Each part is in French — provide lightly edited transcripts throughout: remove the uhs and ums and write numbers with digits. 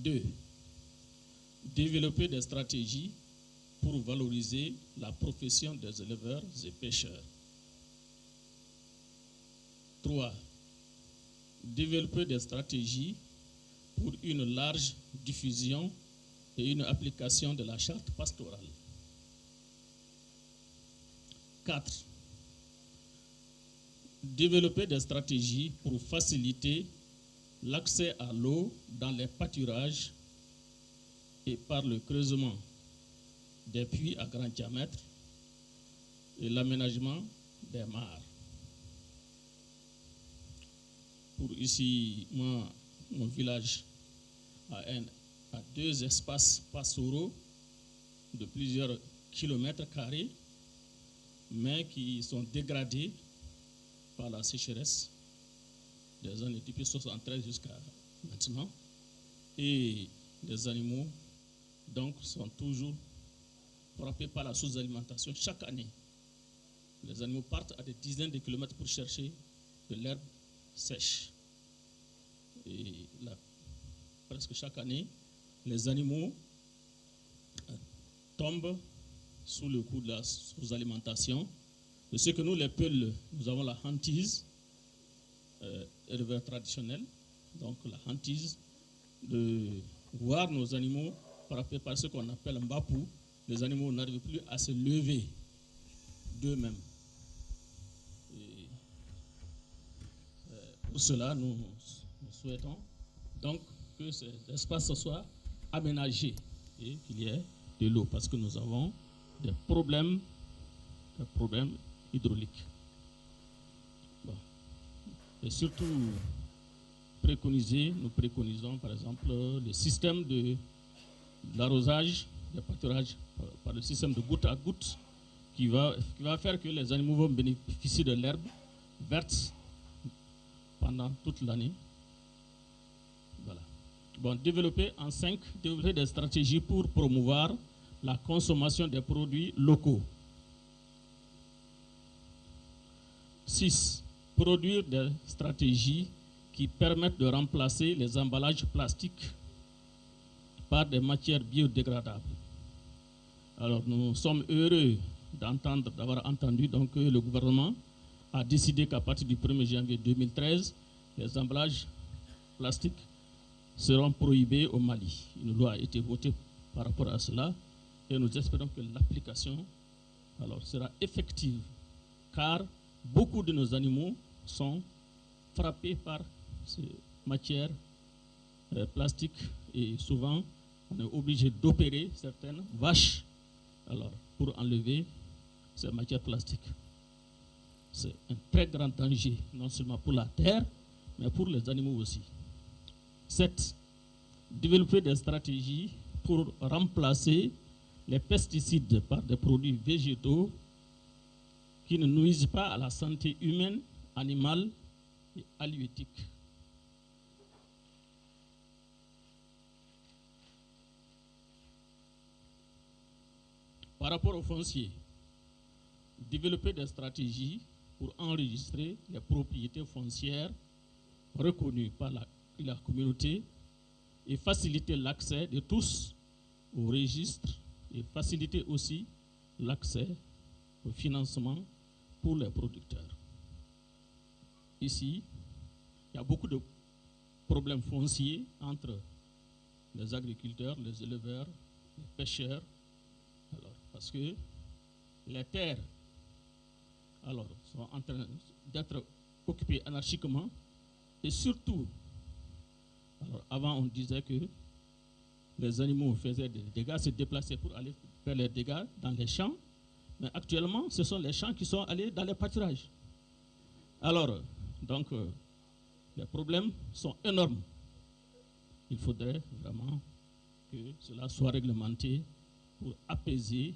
2. Développer des stratégies pour valoriser la profession des éleveurs et pêcheurs. 3. Développer des stratégies pour une large diffusion et une application de la charte pastorale. 4. Développer des stratégies pour faciliter l'accès à l'eau dans les pâturages et par le creusement des puits à grand diamètre et l'aménagement des mares. Pour ici, mon village a 2 espaces pastoraux de plusieurs kilomètres carrés, mais qui sont dégradés par la sécheresse des années depuis 1973 jusqu'à maintenant. Et les animaux donc sont toujours frappés par la sous-alimentation chaque année. Les animaux partent à des dizaines de kilomètres pour chercher de l'herbe sèche. Et là, presque chaque année, les animaux tombent sous le coup de la sous-alimentation. De ce que nous, les Peuls, nous avons la hantise, éleveur traditionnel, donc la hantise de voir nos animaux frappés par ce qu'on appelle un mbapou. Les animaux n'arrivent plus à se lever d'eux-mêmes. Pour cela, nous souhaitons donc que ces espaces soient aménagés et qu'il y ait de l'eau, parce que nous avons des problèmes hydrauliques. Bon. Et surtout, nous préconisons par exemple le système de l'arrosage des pâturages par le système de goutte à goutte qui va faire que les animaux vont bénéficier de l'herbe verte pendant toute l'année. Voilà. Bon, développer des stratégies pour promouvoir la consommation des produits locaux. 6. Produire des stratégies qui permettent de remplacer les emballages plastiques par des matières biodégradables. Alors, nous sommes heureux d'avoir entendu donc, que le gouvernement a décidé qu'à partir du 1er janvier 2013, les emballages plastiques seront prohibés au Mali. Une loi a été votée par rapport à cela et nous espérons que l'application sera effective, car beaucoup de nos animaux sont frappés par ces matières plastiques et souvent on est obligé d'opérer certaines vaches pour enlever ces matières plastiques. C'est un très grand danger, non seulement pour la terre, mais pour les animaux aussi. 7. Développer des stratégies pour remplacer les pesticides par des produits végétaux qui ne nuisent pas à la santé humaine, animale et halieutique. Par rapport au foncier, développer des stratégies pour enregistrer les propriétés foncières reconnues par la communauté et faciliter l'accès de tous au registre et faciliter aussi l'accès au financement pour les producteurs. Ici, il y a beaucoup de problèmes fonciers entre les agriculteurs, les éleveurs, les pêcheurs, parce que les terres sont en train d'être occupées anarchiquement et surtout, avant on disait que les animaux faisaient des dégâts, se déplaçaient pour aller faire les dégâts dans les champs, mais actuellement ce sont les champs qui sont allés dans les pâturages. Les problèmes sont énormes. Il faudrait vraiment que cela soit réglementé pour apaiser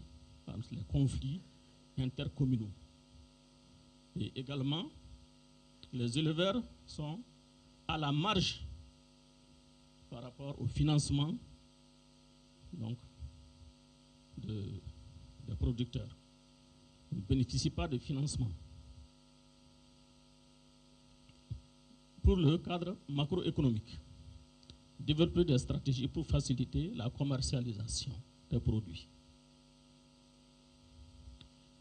les conflits intercommunaux. Et également, les éleveurs sont à la marge par rapport au financement des producteurs. Ils ne bénéficient pas de financement. Pour le cadre macroéconomique, Développer des stratégies pour faciliter la commercialisation des produits.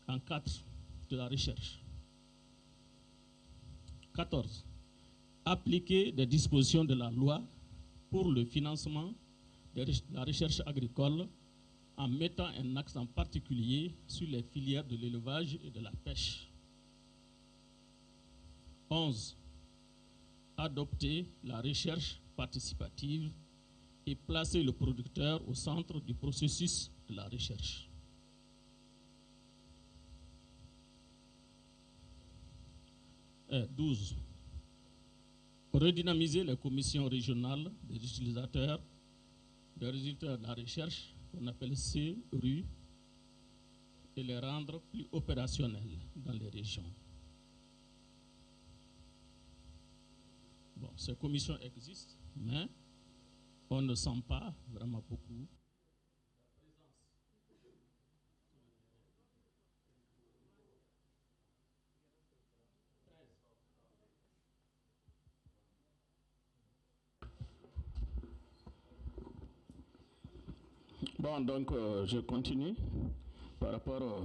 En 4, de la recherche. 14. Appliquer des dispositions de la loi pour le financement de la recherche agricole en mettant un accent particulier sur les filières de l'élevage et de la pêche. 11. Adopter la recherche participative et placer le producteur au centre du processus de la recherche. 12. Redynamiser les commissions régionales des utilisateurs des résultats de la recherche, qu'on appelle CRU, et les rendre plus opérationnels dans les régions. Bon, ces commissions existent, mais on ne sent pas vraiment beaucoup. Bon, donc je continue par rapport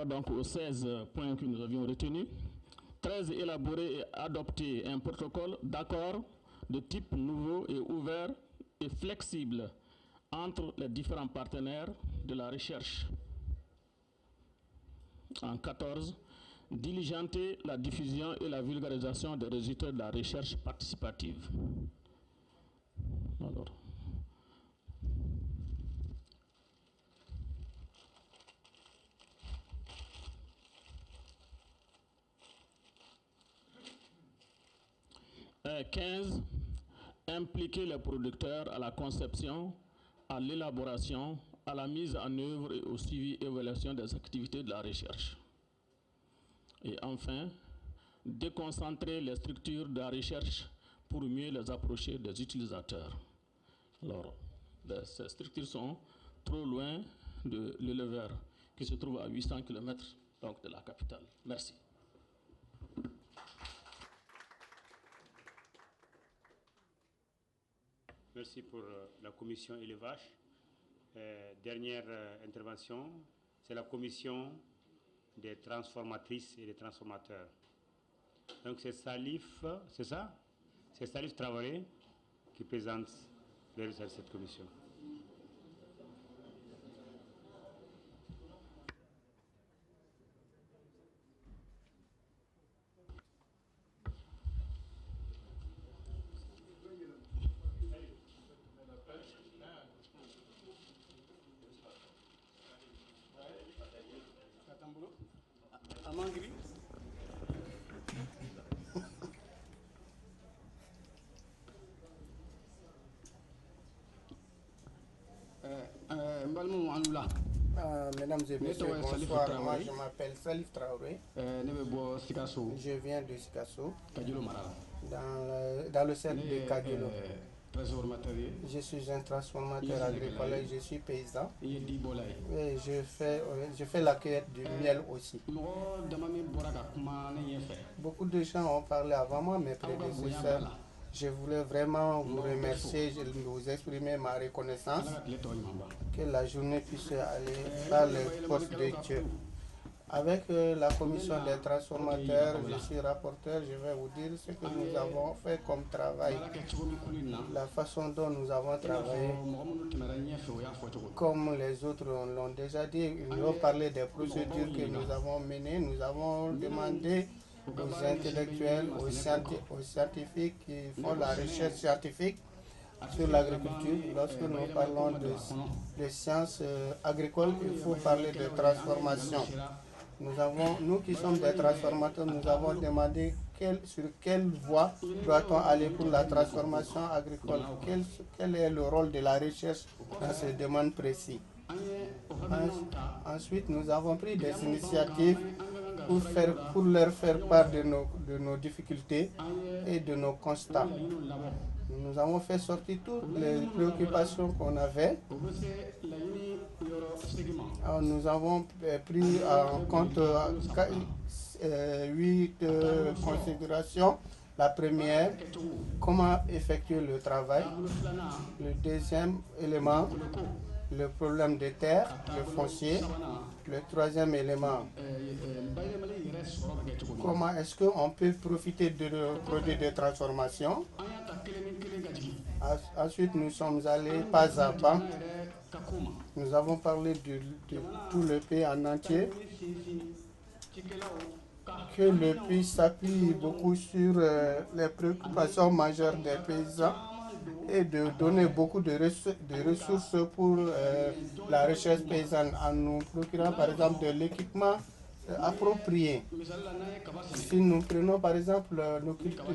donc aux 16 points que nous avions retenus. 13. Élaborer et adopter un protocole d'accord de type nouveau et ouvert et flexible entre les différents partenaires de la recherche. En 14. Diligenter la diffusion et la vulgarisation des résultats de la recherche participative. Alors, et 15. Impliquer les producteurs à la conception, à l'élaboration, à la mise en œuvre et au suivi et évaluation des activités de la recherche. Et enfin, déconcentrer les structures de la recherche pour mieux les approcher des utilisateurs. Alors, ces structures sont trop loin de l'éleveur qui se trouve à 800 km donc de la capitale. Merci. Merci pour la commission élevage. Dernière intervention, c'est la commission des transformatrices et des transformateurs. Donc c'est Salif, c'est ça? C'est Salif Traoré qui présente le résultat de cette commission. Mesdames et messieurs, bonsoir. Moi, je m'appelle Salif Traoré. Je viens de Sikasso, dans le cercle de Kagelo. Je suis un transformateur agricole et je suis paysan. Et je fais la cueillette du miel aussi. Beaucoup de gens ont parlé avant moi, mes prédécesseurs. Je voulais vraiment vous remercier, vous exprimer ma reconnaissance, que la journée puisse aller par les portes de Dieu. Avec la commission des transformateurs, je suis rapporteur, je vais vous dire ce que nous avons fait comme travail, la façon dont nous avons travaillé. Comme les autres l'ont déjà dit, ils ont parlé des procédures que nous avons menées, nous avons demandé aux intellectuels, aux scientifiques qui font la recherche scientifique sur l'agriculture. Lorsque nous parlons de sciences agricoles, il faut parler de transformation. Nous qui sommes des transformateurs, nous avons demandé sur quelle voie doit-on aller pour la transformation agricole, quel est le rôle de la recherche dans ces domaines précis. Ensuite, nous avons pris des initiatives pour leur faire part de nos difficultés et de nos constats. Nous avons fait sortir toutes les préoccupations qu'on avait. Alors, nous avons pris en compte 8 considérations La première, comment effectuer le travail. Le deuxième élément, le problème de terre, le foncier. Le troisième élément, comment est-ce qu'on peut profiter de produits de transformation. Ensuite, nous sommes allés pas à pas. Nous avons parlé de tout le pays en entier. Que le pays s'appuie beaucoup sur les préoccupations majeures des paysans et de donner beaucoup de ressources pour la recherche paysanne en nous procurant par exemple de l'équipement approprié. Si nous prenons par exemple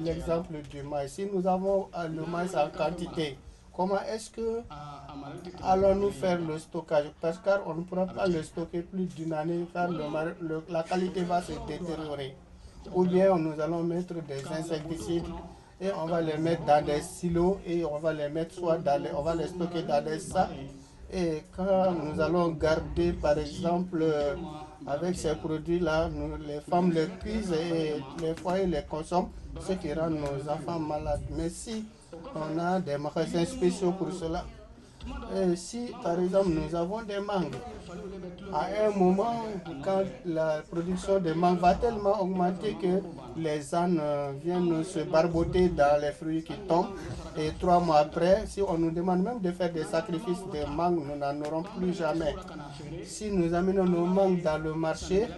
l'exemple du maïs, si nous avons le maïs en quantité, comment est-ce que allons-nous faire le stockage? Parce qu'on ne pourra pas le stocker plus d'une année car la qualité va se détériorer. Ou bien nous allons mettre des insecticides et on va les mettre dans des silos et on va les mettre on va les stocker dans des sacs. Et quand nous allons garder par exemple avec ces produits-là, les femmes les cuisent et les foyers les consomment, ce qui rend nos enfants malades. Mais si on a des magasins spéciaux pour cela, et si par exemple nous avons des mangues, à un moment quand la production de mangues va tellement augmenter que les ânes viennent se barboter dans les fruits qui tombent, et 3 mois après, si on nous demande même de faire des sacrifices de mangues, nous n'en aurons plus jamais. Si nous amenons nos mangues dans le marché,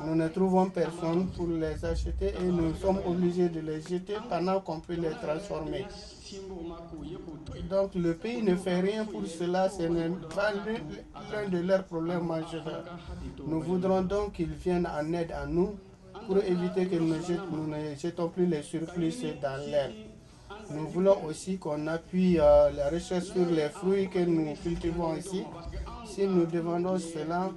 nous ne trouvons personne pour les acheter et nous sommes obligés de les jeter pendant qu'on peut les transformer. Donc le pays ne fait rien pour cela, ce n'est pas l'un de leurs problèmes majeurs. Nous voudrons donc qu'ils viennent en aide à nous pour éviter que nous ne jetons plus les surplus dans l'air. Nous voulons aussi qu'on appuie la recherche sur les fruits que nous cultivons ici. Si nous demandons cela,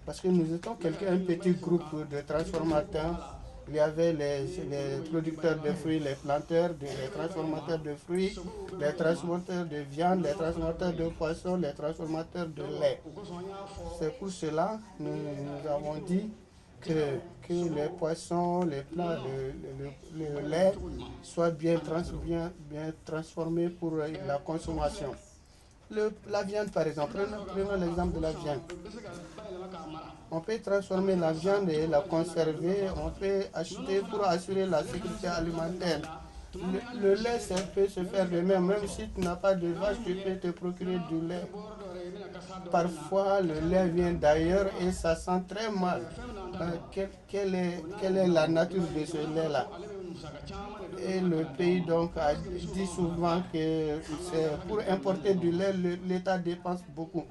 parce que nous étions un petit groupe de transformateurs, il y avait les producteurs de fruits, les planteurs, les transformateurs de fruits, les transformateurs de viande, les transformateurs de poissons, les transformateurs de lait. C'est pour cela que nous avons dit que les poissons, les plats, le lait soient bien transformés pour la consommation. La viande par exemple, prenons l'exemple de la viande. On peut transformer la viande et la conserver, on peut acheter pour assurer la sécurité alimentaire. Le lait, ça peut se faire de même si tu n'as pas de vache, tu peux te procurer du lait. Parfois, le lait vient d'ailleurs et ça sent très mal. Quelle est la nature de ce lait-là? Et le pays donc a dit souvent que pour importer du lait, l'État dépense beaucoup.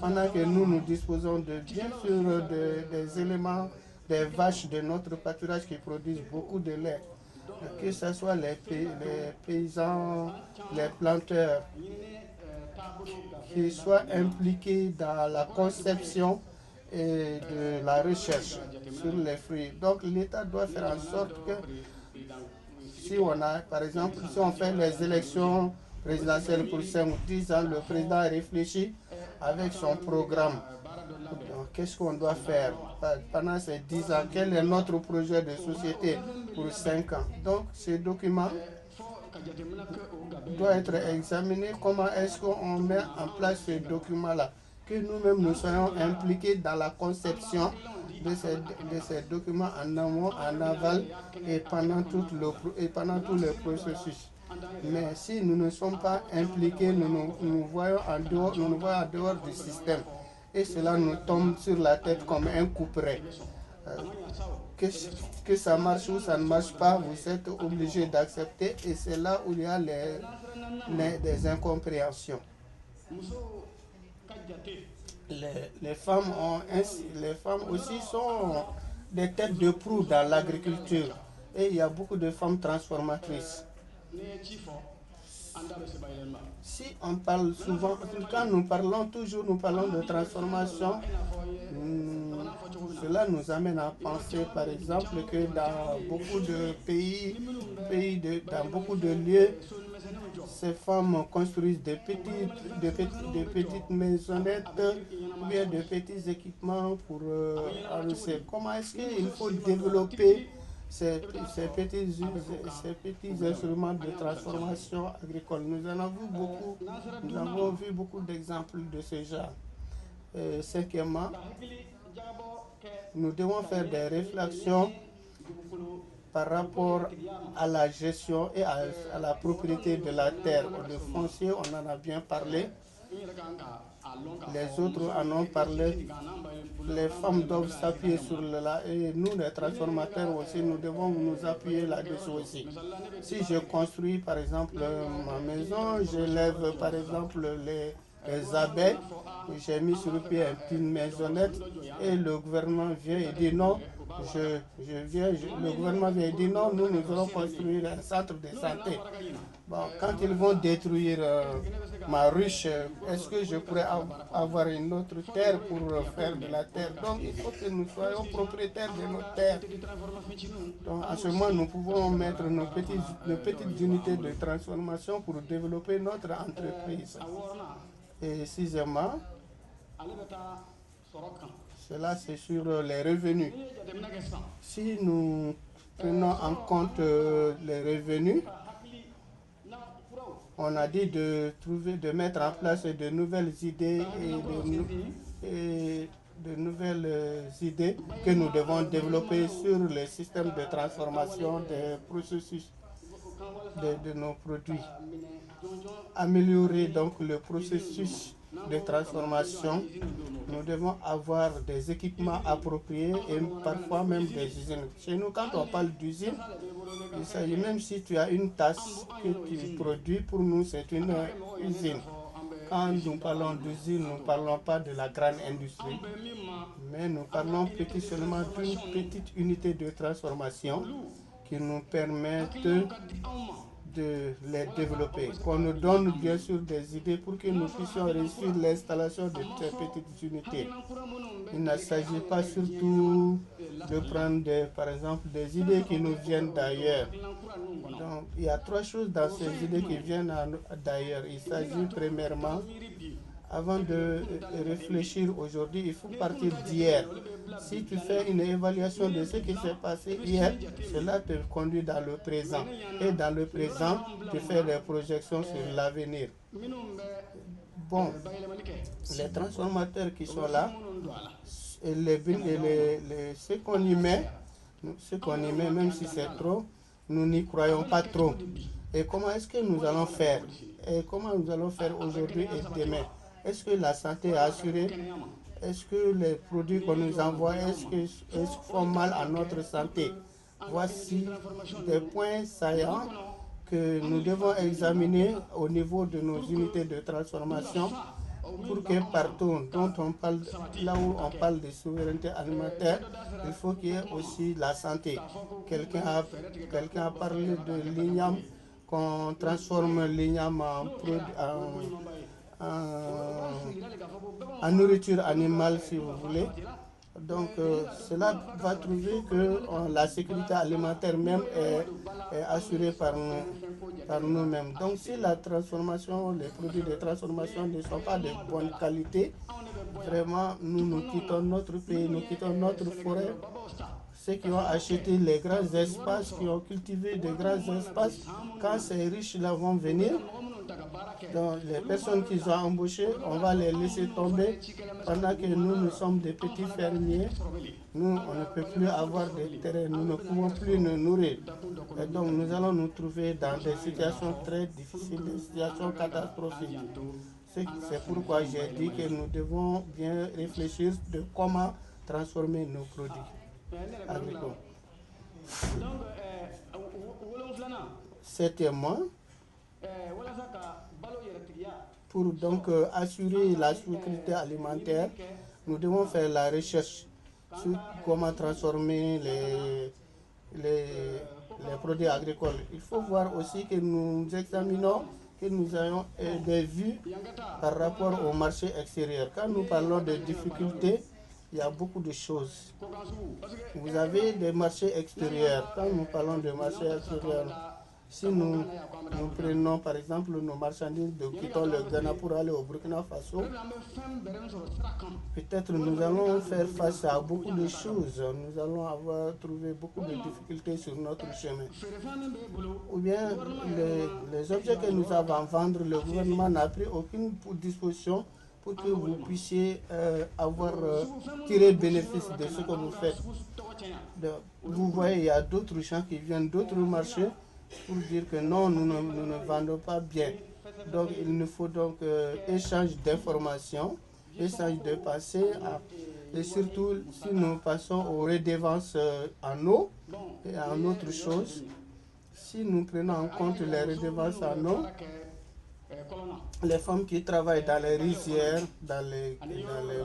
Pendant que nous disposons de bien sûr des éléments, des vaches de notre pâturage qui produisent beaucoup de lait. Que ce soit les paysans, les planteurs, qui soient impliqués dans la conception et de la recherche sur les fruits. Donc l'État doit faire en sorte que si on a, par exemple, si on fait les élections présidentielles pour 5 ou 10 ans, le président réfléchit avec son programme. Qu'est-ce qu'on doit faire pendant ces 10 ans? Quel est notre projet de société pour 5 ans? Donc, ce document doit être examiné. Comment est-ce qu'on met en place ce document-là? Que nous-mêmes nous soyons impliqués dans la conception de ces documents en amont, en aval et pendant tout le processus. Mais si nous ne sommes pas impliqués, nous nous voyons en dehors du système. Et cela nous tombe sur la tête comme un couperet. Que ça marche ou ça ne marche pas, vous êtes obligés d'accepter et c'est là où il y a des incompréhensions. Les femmes aussi sont des têtes de proue dans l'agriculture et il y a beaucoup de femmes transformatrices. Si on parle souvent, quand nous parlons de transformation, cela nous amène à penser par exemple que dans beaucoup de pays, dans beaucoup de lieux, ces femmes construisent de petites maisonnettes ou bien de petits équipements pour arroser. Comment est-ce qu'il faut développer ces petits instruments de transformation agricole. Nous avons vu beaucoup d'exemples de ce genre. Cinquièmement, nous devons faire des réflexions par rapport à la gestion et à la propriété de la terre. Le foncier, on en a bien parlé. Les autres en ont parlé. Les femmes doivent s'appuyer sur et nous, les transformateurs aussi, nous devons nous appuyer là-dessus aussi. Si je construis, par exemple, ma maison, je lève, par exemple, les abeilles, j'ai mis sur pied une petite maisonnette et le gouvernement vient et dit non. Le gouvernement vient et dit non, nous allons construire un centre de santé. Bon, quand ils vont détruire ma ruche, est-ce que je pourrais avoir une autre terre pour faire de la terre? Donc il faut que nous soyons propriétaires de notre terre. Donc à ce moment, nous pouvons mettre nos petites unités de transformation pour développer notre entreprise. Et sixièmement, cela c'est sur les revenus. Si nous prenons en compte les revenus, on a dit de mettre en place de nouvelles idées et de nouvelles idées que nous devons développer sur les systèmes de transformation des processus de nos produits. Améliorer donc le processus de transformation. Nous devons avoir des équipements appropriés et parfois même des usines. Chez nous, quand on parle d'usine, il s'agit, même si tu as une tasse que tu produis, pour nous c'est une usine. Quand nous parlons d'usine, nous ne parlons pas de la grande industrie, mais nous parlons seulement d'une petite unité de transformation qui nous permettent de les développer. Qu'on nous donne bien sûr des idées pour que nous puissions réussir l'installation de ces petites unités. Il ne s'agit pas surtout de prendre par exemple des idées qui nous viennent d'ailleurs. Donc il y a trois choses dans ces idées qui viennent d'ailleurs. Il s'agit premièrement, avant de réfléchir aujourd'hui, il faut partir d'hier. Si tu fais une évaluation de ce qui s'est passé hier, cela te conduit dans le présent. Et dans le présent, tu fais des projections sur l'avenir. Bon, les transformateurs qui sont là, et ce qu'on y met, même si c'est trop, nous n'y croyons pas trop. Et comment est-ce que nous allons faire? Et comment nous allons faire aujourd'hui et demain? Est-ce que la santé est assurée? Est-ce que les produits qu'on nous envoie, est-ce qu'ils font mal à notre santé? Voici des points saillants que nous devons examiner au niveau de nos unités de transformation pour que partout là où on parle de souveraineté alimentaire, il faut qu'il y ait aussi la santé. Quelqu'un a parlé de l'igname, qu'on transforme l'igname en nourriture animale, si vous voulez. Donc cela va trouver que la sécurité alimentaire même est assurée par nous-mêmes. Donc si la transformation, les produits de transformation ne sont pas de bonne qualité, vraiment nous quittons notre pays, nous quittons notre forêt. Ceux qui ont acheté les grands espaces, qui ont cultivé de grands espaces, quand ces riches-là vont venir, donc les personnes qu'ils ont embauchées, on va les laisser tomber pendant que nous sommes des petits fermiers. Nous, on ne peut plus avoir des terrains, nous ne pouvons plus nous nourrir. Et donc nous allons nous trouver dans des situations très difficiles, des situations catastrophiques. C'est pourquoi j'ai dit que nous devons bien réfléchir de comment transformer nos produits agricoles. Septièmement, pour donc assurer la sécurité alimentaire, nous devons faire la recherche sur comment transformer les produits agricoles. Il faut voir aussi que nous examinons, que nous ayons des vues par rapport au marché extérieur. Quand nous parlons de difficultés, il y a beaucoup de choses. Vous avez des marchés extérieurs. Quand nous parlons de marché extérieur, Si nous prenons par exemple nos marchandises de quittant le Ghana pour aller au Burkina Faso, peut-être nous allons faire face à beaucoup de choses. Nous allons trouver beaucoup de difficultés sur notre chemin. Ou bien les objets que nous avons à vendre, le gouvernement n'a pris aucune disposition pour que vous puissiez tiré bénéfice de ce que vous faites. Vous voyez, il y a d'autres gens qui viennent d'autres marchés pour dire que non, nous ne vendons pas bien. Donc il nous faut donc échange d'informations, échange de passé, et surtout si nous passons aux redevances en eau et en autre chose, si nous prenons en compte les redevances en eau, les femmes qui travaillent dans les rizières, dans les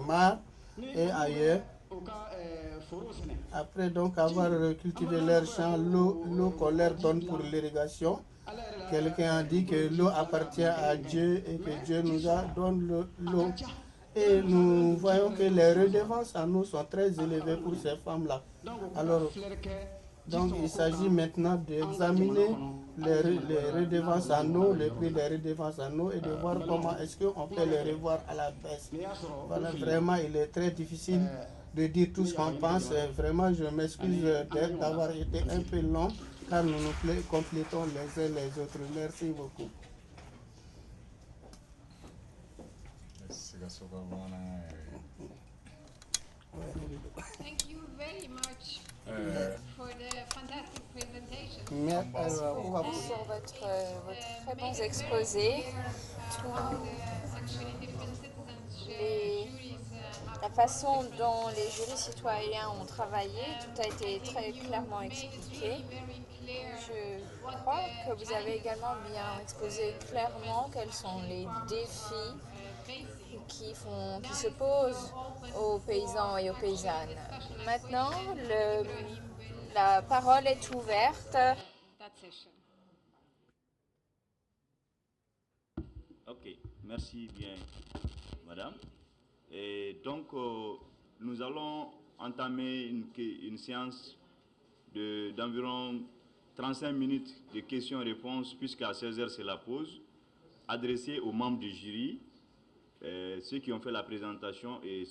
mares et ailleurs, après donc avoir cultivé leur champ, l'eau qu'on leur donne pour l'irrigation, quelqu'un a dit que l'eau appartient à Dieu et que Dieu nous donne l'eau. Et nous voyons que les redevances en eau sont très élevées pour ces femmes-là. Alors, donc il s'agit maintenant d'examiner les redevances en eau, le prix des redevances en eau et de voir comment est-ce qu'on peut les revoir à la baisse. Voilà, vraiment il est très difficile de dire tout ce qu'on pense. Vraiment je m'excuse d'avoir été un peu long car nous nous complétons les uns les autres. Merci beaucoup. Thank you very much for the fantastic presentation. Merci pour votre très bons exposés. La façon dont les jurys citoyens ont travaillé, tout a été très clairement expliqué. Je crois que vous avez également bien exposé clairement quels sont les défis qui se posent aux paysans et aux paysannes. Maintenant, la parole est ouverte. Ok, merci bien, madame. Et donc, nous allons entamer une séance d'environ 35 minutes de questions-réponses, puisqu'à 16h c'est la pause, adressée aux membres du jury, ceux qui ont fait la présentation et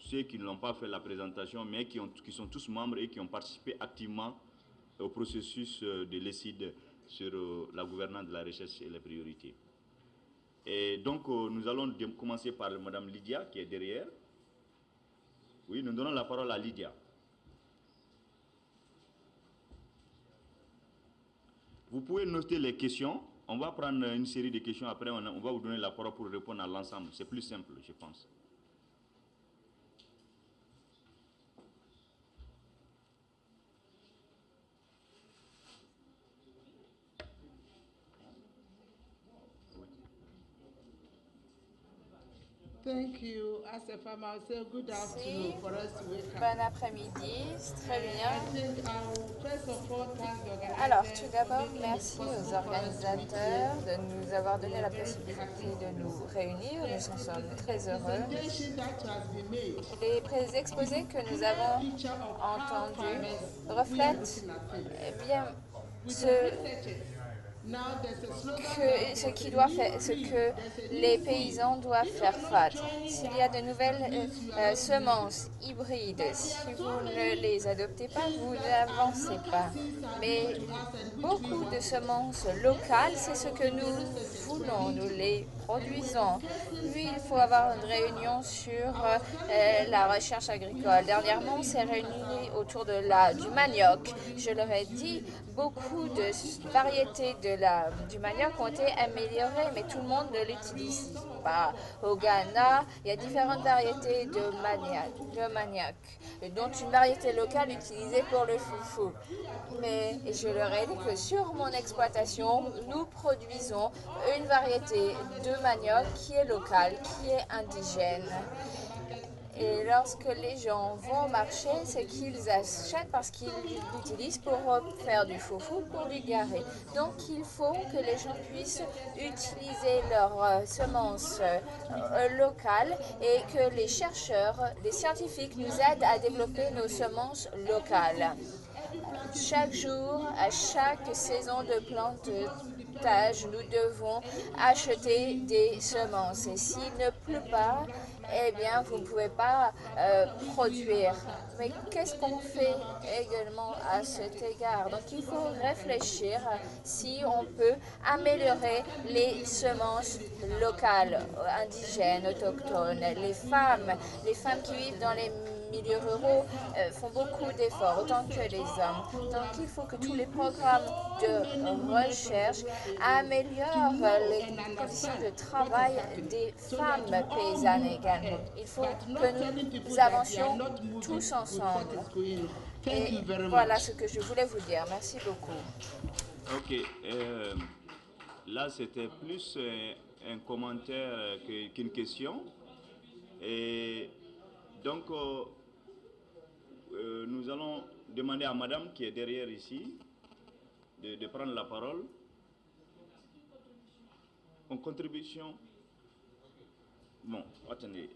ceux qui ne l'ont pas fait la présentation, mais qui sont tous membres et qui ont participé activement au processus de l'ECID sur la gouvernance de la recherche et les priorités. Et donc, nous allons commencer par Mme Lydia, qui est derrière. Oui, nous donnons la parole à Lydia. Vous pouvez noter les questions. On va prendre une série de questions. Après, on va vous donner la parole pour répondre à l'ensemble. C'est plus simple, je pense. Thank you. As a farmer, I'll say good afternoon for us to wake up. Bon après-midi, c'est très bien. First of all, thank the organizers. Alors, tout d'abord, merci aux organisateurs de nous avoir donné la possibilité de nous réunir. Nous en sommes très heureux. Les exposés que nous avons entendus reflètent bien ce que les paysans doivent faire face. S'il y a de nouvelles semences hybrides, si vous ne les adoptez pas, vous n'avancez pas. Mais beaucoup de semences locales, c'est ce que nous voulons, nous les produisons. Puis il faut avoir une réunion sur la recherche agricole. Dernièrement, on s'est réunis autour du manioc. Je leur ai dit, beaucoup de variétés du manioc ont été améliorées, mais tout le monde ne l'utilise pas. Au Ghana, il y a différentes variétés de manioc, dont une variété locale utilisée pour le foufou. Mais je leur ai dit que sur mon exploitation, nous produisons une variété de manioc qui est locale, qui est indigène. Et lorsque les gens vont au marché, c'est qu'ils achètent parce qu'ils l'utilisent pour faire du foufou, pour du garé. Donc il faut que les gens puissent utiliser leurs semences locales et que les chercheurs, les scientifiques nous aident à développer nos semences locales. Chaque jour, à chaque saison de plantage, nous devons acheter des semences. Et s'il ne pleut pas, eh bien, vous ne pouvez pas produire. Mais qu'est-ce qu'on fait également à cet égard? Donc, il faut réfléchir si on peut améliorer les semences locales, indigènes, autochtones. Les femmes qui vivent dans les milieux ruraux font beaucoup d'efforts, autant que les hommes. Donc, il faut que tous les programmes de recherche améliorent les conditions de travail des femmes paysannes également. Il faut que nous avancions tous ensemble. Et voilà ce que je voulais vous dire. Merci beaucoup. Ok. Là, c'était plus un commentaire qu'une question. Et donc, nous allons demander à madame qui est derrière ici de prendre la parole. En contribution. Bon, attendez.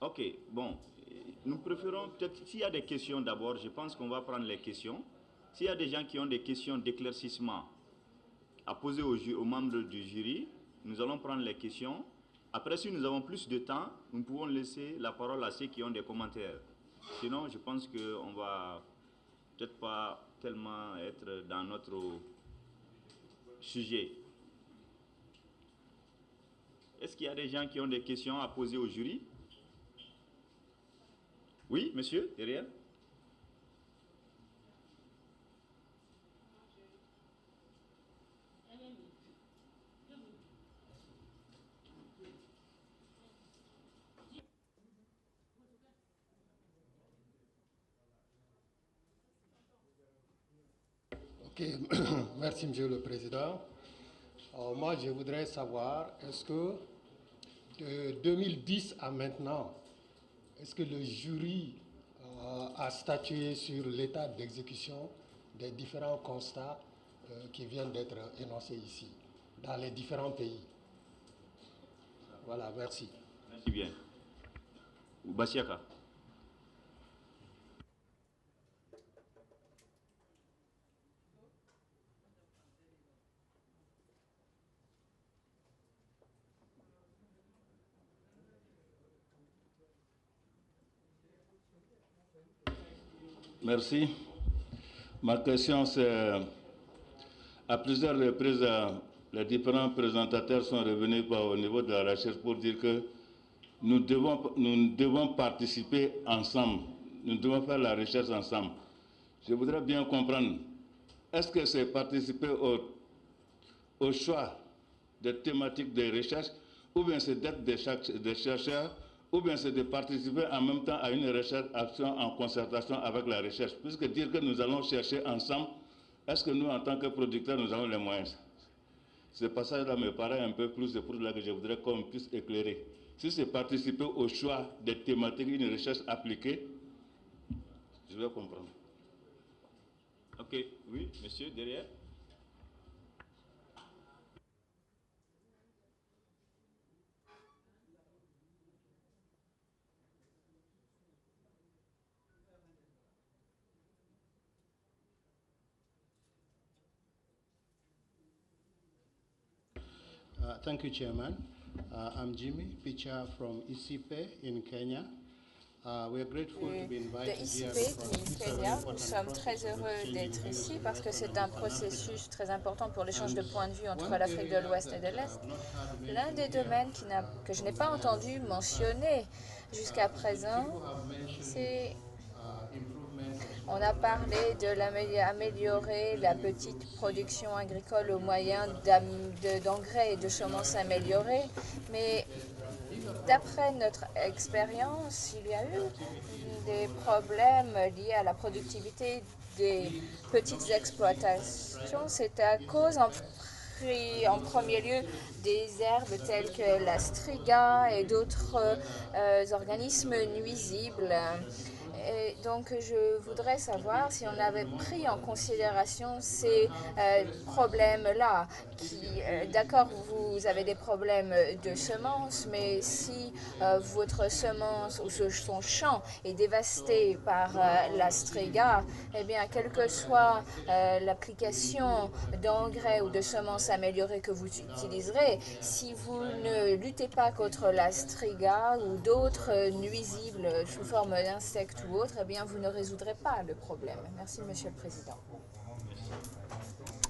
Ok, bon. Nous préférons peut-être, s'il y a des questions d'abord, je pense qu'on va prendre les questions. S'il y a des gens qui ont des questions d'éclaircissement à poser aux membres du jury, nous allons prendre les questions. Après, si nous avons plus de temps, nous pouvons laisser la parole à ceux qui ont des commentaires. Sinon, je pense qu'on ne va peut-être pas tellement être dans notre sujet. Est-ce qu'il y a des gens qui ont des questions à poser au jury? Oui, monsieur, derrière. Ok, merci Monsieur le Président. Moi, je voudrais savoir, est-ce que de 2010 à maintenant, est-ce que le jury a statué sur l'état d'exécution des différents constats qui viennent d'être énoncés ici, dans les différents pays? Voilà, merci. Merci bien. Bassiaka. Merci. Ma question, c'est à plusieurs reprises, les différents présentateurs sont revenus au niveau de la recherche pour dire que nous devons participer ensemble, nous devons faire la recherche ensemble. Je voudrais bien comprendre, est-ce que c'est participer au choix des thématiques de recherche, ou bien c'est d'être des chercheurs, ou bien c'est de participer en même temps à une recherche, action en concertation avec la recherche. Puisque dire que nous allons chercher ensemble, est-ce que nous, en tant que producteurs, nous avons les moyens? Ce passage-là me paraît un peu plus, c'est pour cela que je voudrais qu'on puisse éclairer. Si c'est participer au choix des thématiques, une recherche appliquée, je vais comprendre. Ok, oui, monsieur, derrière. Thank you, Chairman. I'm Jimmy Picha from ICIPE in Kenya. We are grateful to be invited here ICIPE, Kenya. Nous sommes très heureux d'être ici parce que c'est un processus très important pour l'échange de points de vue entre l'Afrique de l'Ouest et de l'Est. L'un des domaines que je n'ai pas entendu mentionner jusqu'à présent, c'est... On a parlé d'améliorer la petite production agricole au moyen d'engrais et de semences améliorées, mais d'après notre expérience, il y a eu des problèmes liés à la productivité des petites exploitations. C'est à cause, en premier lieu, des herbes telles que la striga et d'autres organismes nuisibles. Et donc, je voudrais savoir si on avait pris en considération ces problèmes-là. D'accord, vous avez des problèmes de semences, mais si votre semence ou son champ est dévasté par la striga, eh bien, quelle que soit l'application d'engrais ou de semences améliorées que vous utiliserez, si vous ne luttez pas contre la striga ou d'autres nuisibles sous forme d'insectes ou autres, eh bien, vous ne résoudrez pas le problème. Merci, Monsieur le Président. Merci.